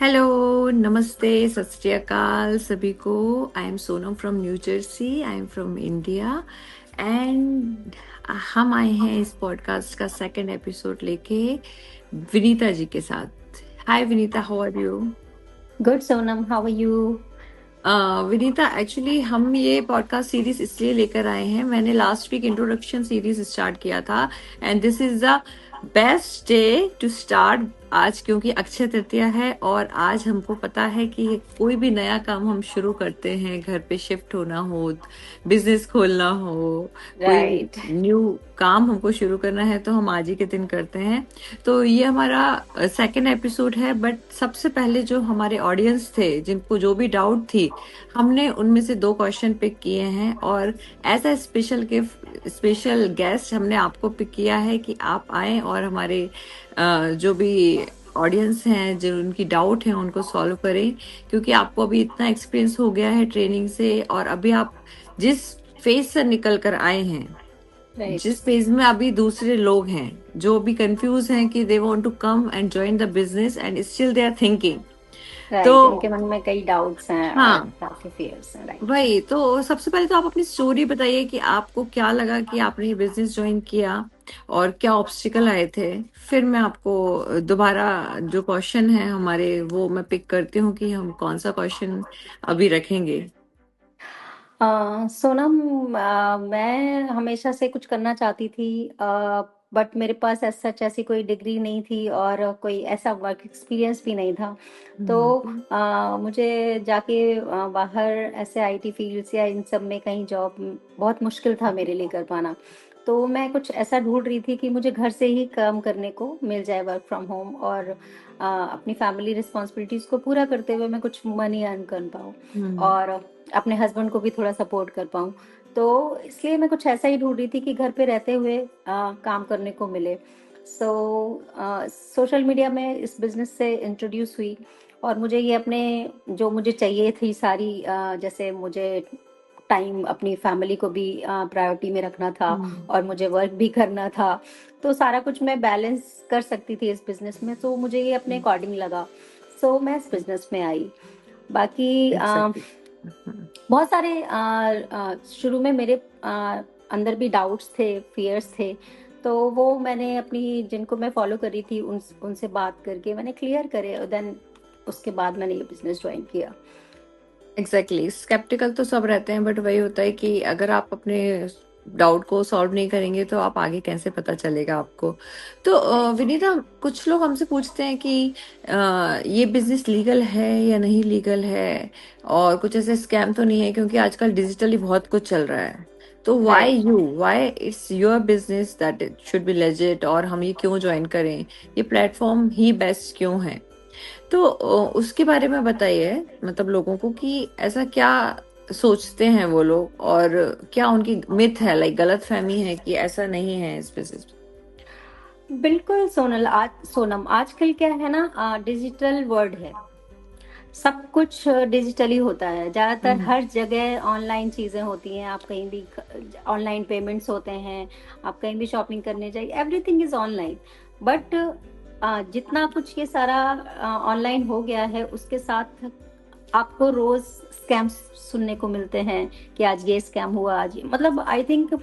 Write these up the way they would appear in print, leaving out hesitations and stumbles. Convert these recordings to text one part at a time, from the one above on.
Hello, नमस्ते, सत श्री अकाल सभी को। I am Sonam from new Jersey, I am from India and हम आए हैं इस पॉडकास्ट का सेकंड एपिसोड लेके विनीता जी के साथ। Hi Vinita, how are you? Good Sonam, how are you? Vinita, actually हम ये पॉडकास्ट सीरीज इसलिए लेकर आए हैं, मैंने last week introduction series start किया था and this is the best day to start आज, क्योंकि अक्षय तृतीया है और आज हमको पता है कि कोई भी नया काम हम शुरू करते हैं, घर पे शिफ्ट होना हो, बिजनेस खोलना हो, कोई राइट। न्यू काम हमको शुरू करना है तो हम आज ही के दिन करते हैं। तो ये हमारा सेकंड एपिसोड है, बट सबसे पहले जो हमारे ऑडियंस थे, जिनको जो भी डाउट थी, हमने उनमें से 2 क्वेश्चन पिक किए हैं और एज अ स्पेशल गेस्ट हमने आपको पिक किया है कि आप आए और हमारे जो भी ऑडियंस हैं, जो उनकी डाउट है, उनको सॉल्व करें। क्योंकि आपको अभी इतना एक्सपीरियंस हो गया है ट्रेनिंग से, और अभी आप जिस फेज से निकल कर आए हैं, राइट। जिस फेज में अभी दूसरे लोग हैं जो भी कंफ्यूज हैं कि they want to come and join the business and still they are thinking. तो राइट, उनके मन में कई डाउट्स हैं और हाँ, काफी फियर्स हैं। राइट। वही तो। सबसे पहले तो आप अपनी स्टोरी बताइए कि आपको क्या लगा कि आपने ये बिजनेस ज्वाइन किया और क्या ऑब्स्टिकल आए थे। फिर मैं आपको दोबारा जो क्वेश्चन है हमारे, वो मैं पिक करती हूँ कि हम कौन सा क्वेश्चन अभी रखेंगे। सोनम, मैं हमेशा से कुछ करना चाहती थी, बट मेरे पास ऐसा सच ऐसी कोई डिग्री नहीं थी और कोई ऐसा वर्क एक्सपीरियंस भी नहीं था। तो हम्म। मुझे जाके बाहर ऐसे आईटी फील्ड्स या इन सब में कहीं जॉब बहुत मुश्किल था मेरे लिए कर पाना। तो मैं कुछ ऐसा ढूंढ रही थी कि मुझे घर से ही काम करने को मिल जाए, वर्क फ्रॉम होम, और अपनी फैमिली रिस्पॉन्सिबिलिटीज को पूरा करते हुए मैं कुछ मनी अर्न कर पाऊँ हम्म। और अपने हस्बैंड को भी थोड़ा सपोर्ट कर पाऊँ। तो इसलिए मैं कुछ ऐसा ही ढूंढ रही थी कि घर पे रहते हुए काम करने को मिले। सो सोशल मीडिया में इस बिजनेस से इंट्रोड्यूस हुई और मुझे ये अपने जो मुझे चाहिए थी सारी, जैसे मुझे टाइम अपनी फैमिली को भी प्रायोरिटी में रखना था हम्म। और मुझे वर्क भी करना था। तो सारा कुछ मैं बैलेंस कर सकती थी इस बिजनेस में, तो मुझे ये अपने अकॉर्डिंग लगा। सो मैं इस बिजनेस में आई। बाकी एग्जैक्टली। बहुत सारे शुरू में मेरे अंदर भी डाउट्स थे, फियर्स थे। तो वो मैंने अपनी जिनको मैं फॉलो कर रही थी उनसे बात करके मैंने क्लियर करे, और देन उसके बाद मैंने ये बिजनेस ज्वाइन किया। एग्जैक्टली, स्केप्टिकल तो सब रहते हैं, बट वही होता है कि अगर आप अपने डाउट को सॉल्व नहीं करेंगे तो आप आगे कैसे पता चलेगा आपको। तो राइट। विनीता, कुछ लोग हमसे पूछते हैं कि ये बिजनेस लीगल है या नहीं लीगल है, और कुछ ऐसे स्कैम तो नहीं है, क्योंकि आजकल डिजिटली बहुत कुछ चल रहा है। तो right. Why it's your business that it should be legit, और हम ये क्यों ज्वाइन करें, ये प्लेटफॉर्म ही बेस्ट क्यों है? तो उसके बारे में बताइए, मतलब लोगों को कि ऐसा क्या सोचते हैं वो लोग, और क्या उनकी मिथ है, लाइक गलत फहमी है कि ऐसा नहीं है इस बिजनेस बिल्कुल सोनम, आजकल क्या है ना, डिजिटल वर्ल्ड है। सब कुछ डिजिटली होता है, ज़्यादातर में। हर जगह ऑनलाइन चीज़ें होती हैं। आप कहीं भी ऑनलाइन पेमेंट्स होते हैं, आप कहीं भी शॉपिंग करने जाइए, एवरीथिंग इज़ ऑनलाइन। बट जितना कुछ ये सारा ऑनलाइन हो गया है, उसके साथ आपको रोज स्कैम्स सुनने को मिलते हैं कि आज ये स्कैम हुआ, आज ये, मतलब आई थिंक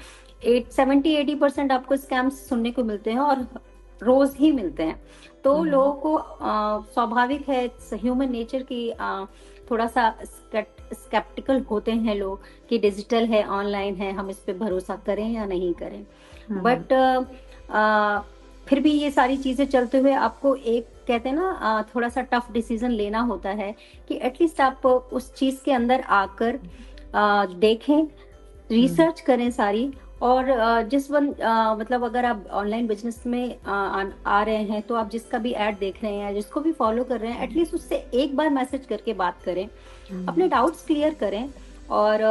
70-80% आपको स्कैम्स सुनने को मिलते हैं और रोज ही मिलते हैं। तो हम्म। लोगों को स्वाभाविक है, ह्यूमन नेचर की, थोड़ा सा स्केप्टिकल होते हैं लोग कि डिजिटल है, ऑनलाइन है, हम इस पे भरोसा करें या नहीं करें। हम्म। बट फिर भी ये सारी चीजें चलते हुए आपको एक, कहते हैं ना, थोड़ा सा टफ डिसीजन लेना होता है कि एटलीस्ट आप उस चीज के अंदर आकर देखें, हम्म। रिसर्च करें सारी। और मतलब अगर आप ऑनलाइन बिजनेस में आ रहे हैं, तो आप जिसका भी ऐड देख रहे हैं, जिसको भी फॉलो कर रहे हैं, एटलीस्ट उससे एक बार मैसेज करके बात करें, अपने हम्म। डाउट्स क्लियर करें। और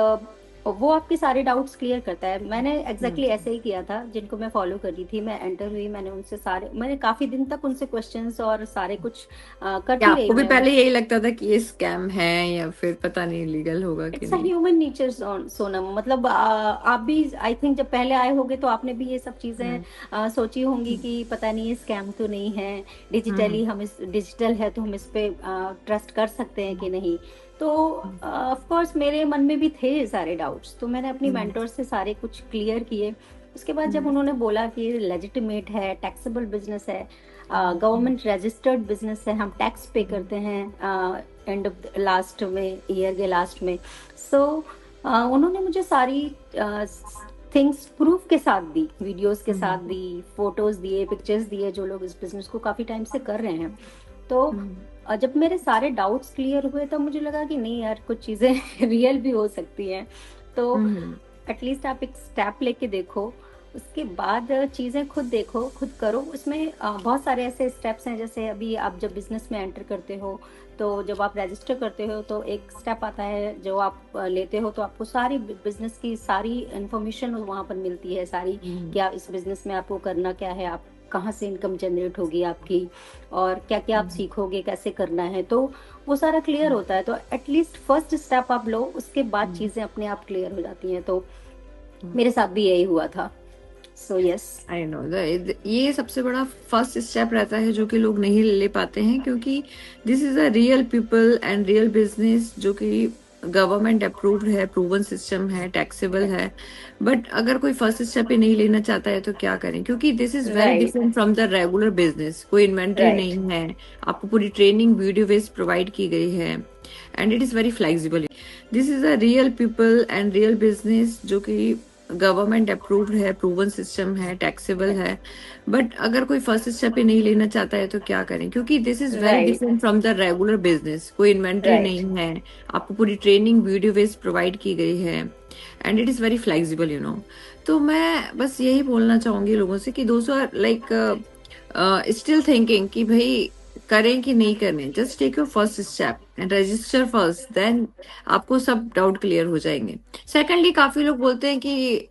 और वो आपके सारे डाउट्स क्लियर करता है। मैंने एग्जैक्टली ऐसे ही किया था, जिनको मैं फॉलो कर रही थी, मैं एंटर हुई, मैंने उनसे सारे, मैंने काफी दिन तक उनसे क्वेश्चंस और सारे कुछ क्या करती रही आपको भी मैं। पहले यही लगता था कि ये स्कैम है या फिर पता नहीं लीगल होगा कि इट्स अ नहीं? ह्यूमन नेचर सोनम, मतलब आप भी आई थिंक जब पहले आए होगे तो आपने भी ये सब चीजें हम्म। सोची होंगी कि पता नहीं ये स्कैम तो नहीं है, हम्म। डिजिटली हम इस डिजिटल है तो हम इस पे ट्रस्ट कर सकते हैं कि नहीं। तो ऑफ कोर्स मेरे मन में भी थे ये सारे डाउट्स, तो मैंने अपनी हम्म। मेंटोर से सारे कुछ क्लियर किए। उसके बाद जब हम्म। उन्होंने बोला कि ये लेजिटिमेट है, टैक्सेबल बिजनेस है, हम्म। गवर्नमेंट रजिस्टर्ड बिजनेस है, हम टैक्स पे करते हैं एंड ऑफ लास्ट में, ईयर के लास्ट में। सो उन्होंने मुझे सारी थिंग्स प्रूफ के साथ दी, वीडियोस के साथ हम्म। दी, फोटोज दिए, पिक्चर्स दिए, जो लोग इस बिजनेस को काफी टाइम से कर रहे हैं। तो हम्म। जब मेरे सारे डाउट्स क्लियर हुए तब मुझे लगा कि नहीं यार, कुछ चीजें रियल भी हो सकती हैं। तो हम्म। एटलीस्ट आप एक स्टेप लेके देखो, उसके बाद चीजें खुद देखो, खुद करो। उसमें बहुत सारे ऐसे स्टेप्स हैं, जैसे अभी आप जब बिजनेस में एंटर करते हो, तो जब आप रजिस्टर करते हो तो एक स्टेप आता है जो आप लेते हो, तो आपको सारी बिजनेस की सारी इंफॉर्मेशन वहाँ पर मिलती है सारी, हम्म। कि आप इस बिजनेस में आपको करना क्या है, आप कहाँ से इनकम जनरेट होगी आपकी, और क्या क्या आप हम्म। सीखोगे, कैसे करना है। तो वो सारा क्लियर होता है। तो एटलीस्ट फर्स्ट स्टेप आप लो, उसके बाद हम्म। चीजें अपने आप क्लियर हो जाती हैं। तो हम्म। मेरे साथ भी यही हुआ था। So yes. आई नो, ये सबसे बड़ा फर्स्ट स्टेप रहता है जो कि लोग नहीं ले पाते हैं, क्योंकि this is a real people and real business जो कि गवर्नमेंट अप्रूव्ड है, प्रूवन सिस्टम है, टैक्सेबल है। बट अगर कोई फर्स्ट स्टेप ही नहीं लेना चाहता है तो क्या करें, क्योंकि this is very right, different from the regular business. कोई इन्वेंट्री राइट। नहीं है, आपको पूरी ट्रेनिंग वीडियो बेस्ड प्रोवाइड की गई है, and it is very flexible. This is a real people and real business जो कि गवर्नमेंट अप्रूव्ड है, प्रूवन सिस्टम है, टैक्सेबल है। बट अगर कोई फर्स्ट स्टेप ही नहीं लेना चाहता है तो क्या करें, क्योंकि this is very right, different from the regular business. कोई इन्वेंट्री राइट। नहीं है, आपको पूरी ट्रेनिंग वीडियो बेस्ड प्रोवाइड की गई है, and it is very flexible, you know. तो मैं बस यही बोलना चाहूंगी लोगों से कि दोस्तों आर लाइक स्टिल थिंकिंग कि भाई करें कि नहीं करें, just take your first step and register first, then आपको सब डाउट क्लियर हो जाएंगे। सेकेंडली, काफी लोग बोलते हैं कि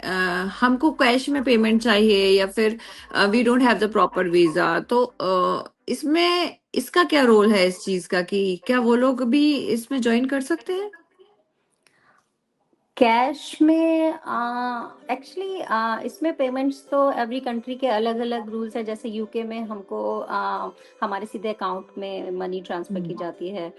हमको कैश में पेमेंट चाहिए या फिर we don't have the proper visa. तो इसमें इसका क्या रोल है इस चीज का, कि क्या वो लोग भी इसमें ज्वाइन कर सकते हैं? कैश में एक्चुअली इसमें पेमेंट्स तो एवरी कंट्री के अलग अलग रूल्स है। जैसे यूके में हमको हमारे सीधे अकाउंट में मनी ट्रांसफर की हम्म। जाती है।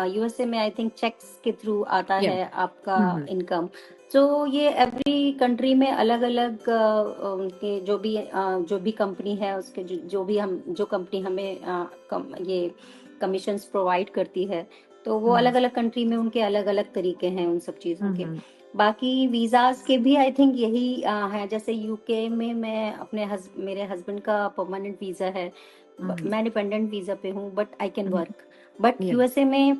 यूएसए में आई थिंक चेक्स के थ्रू आता या। है आपका हम्म। इनकम। तो ये एवरी कंट्री में अलग अलग उनके जो भी कंपनी है, उसके जो भी हम जो कंपनी हमें ये कमीशंस प्रोवाइड करती है, तो वो हम्म। अलग अलग कंट्री में उनके अलग अलग तरीके हैं उन सब चीज़ों के। हम्म। बाकी वीजास के भी आई थिंक यही है। जैसे यूके में मैं मेरे हस्बैंड का परमानेंट वीजा है, हम्म। मैं डिपेंडेंट वीजा पे हूँ, but I can work. But या। यूएसए में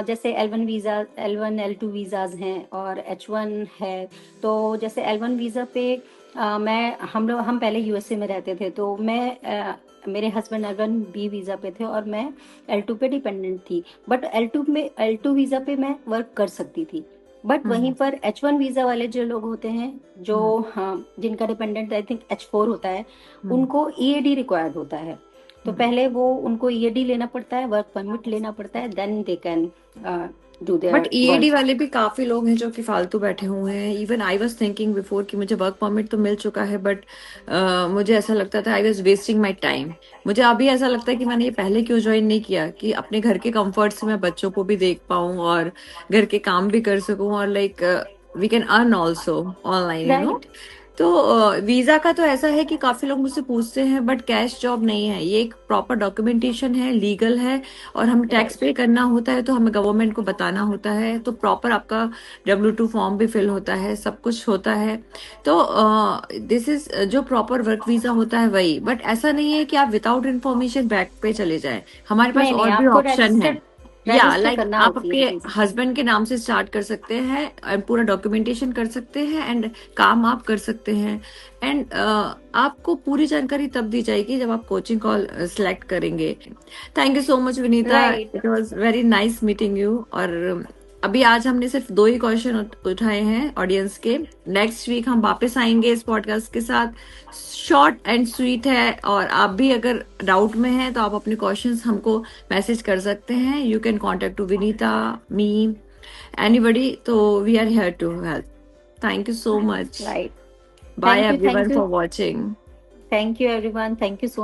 जैसे L1 visa, L1 L2 visas हैं और H1 है। तो जैसे L1 वीजा पे मैं हम पहले यूएसए में रहते थे, तो मेरे हस्बैंड L1 बी वीजा पे थे और मैं L2 पे डिपेंडेंट थी। बट L2 वीजा पे मैं वर्क कर सकती थी। बट वहीं हम्म। पर H1 वीजा वाले जो लोग होते हैं, जो हम्म। हाँ, जिनका डिपेंडेंट आई थिंक H4 होता है, हम्म। उनको ईएडी रिक्वायर्ड होता है। तो हम्म। पहले वो उनको ईएडी लेना पड़ता है, वर्क परमिट लेना पड़ता है, then they can do but their EAD work. वाले भी काफी लोग हैं जो कि फालतू बैठे हुए हैं। Even I was thinking before कि मुझे वर्क परमिट तो मिल चुका है, बट मुझे ऐसा लगता था I was wasting my time. मुझे अभी ऐसा लगता है कि मैंने ये पहले क्यों ज्वाइन नहीं किया, कि अपने घर के कंफर्ट से मैं बच्चों को भी देख पाऊं और घर के काम भी कर सकूं, और like we can earn also online, you know. Right. तो वीजा का तो ऐसा है कि काफी लोग मुझसे पूछते हैं, बट कैश जॉब नहीं है, ये एक प्रॉपर डॉक्यूमेंटेशन है, लीगल है, और हमें टैक्स राइट। पे करना होता है तो हमें गवर्नमेंट को बताना होता है, तो प्रॉपर आपका W2 फॉर्म भी फिल होता है, सब कुछ होता है। तो दिस इज जो प्रॉपर वर्क वीजा होता है वही। बट ऐसा नहीं है कि आप विदाउट इन्फॉर्मेशन बैक पे चले जाएं, हमारे पास नहीं नहीं, और भी आपको ऑप्शन है। रजिस्टर या रजिस्टर लाइक करना आप होती अपने है चीजें। हस्बैंड के नाम से स्टार्ट कर सकते हैं और पूरा डॉक्यूमेंटेशन कर सकते हैं, एंड काम आप कर सकते हैं। एंड आपको पूरी जानकारी तब दी जाएगी जब आप कोचिंग कॉल सेलेक्ट करेंगे। Thank you so much Vinita, right. It was very nice meeting you. और अभी आज हमने सिर्फ 2 ही क्वेश्चन उठाए हैं ऑडियंस के। नेक्स्ट वीक हम वापस आएंगे इस पॉडकास्ट के साथ। शॉर्ट एंड स्वीट है, और आप भी अगर डाउट में हैं तो आप अपने क्वेश्चंस हमको मैसेज कर सकते हैं। You can contact to Vinita, me, anybody, तो we are here to help. Thank you so much. Right. Bye thank everyone you. For watching. Thank you everyone, thank you so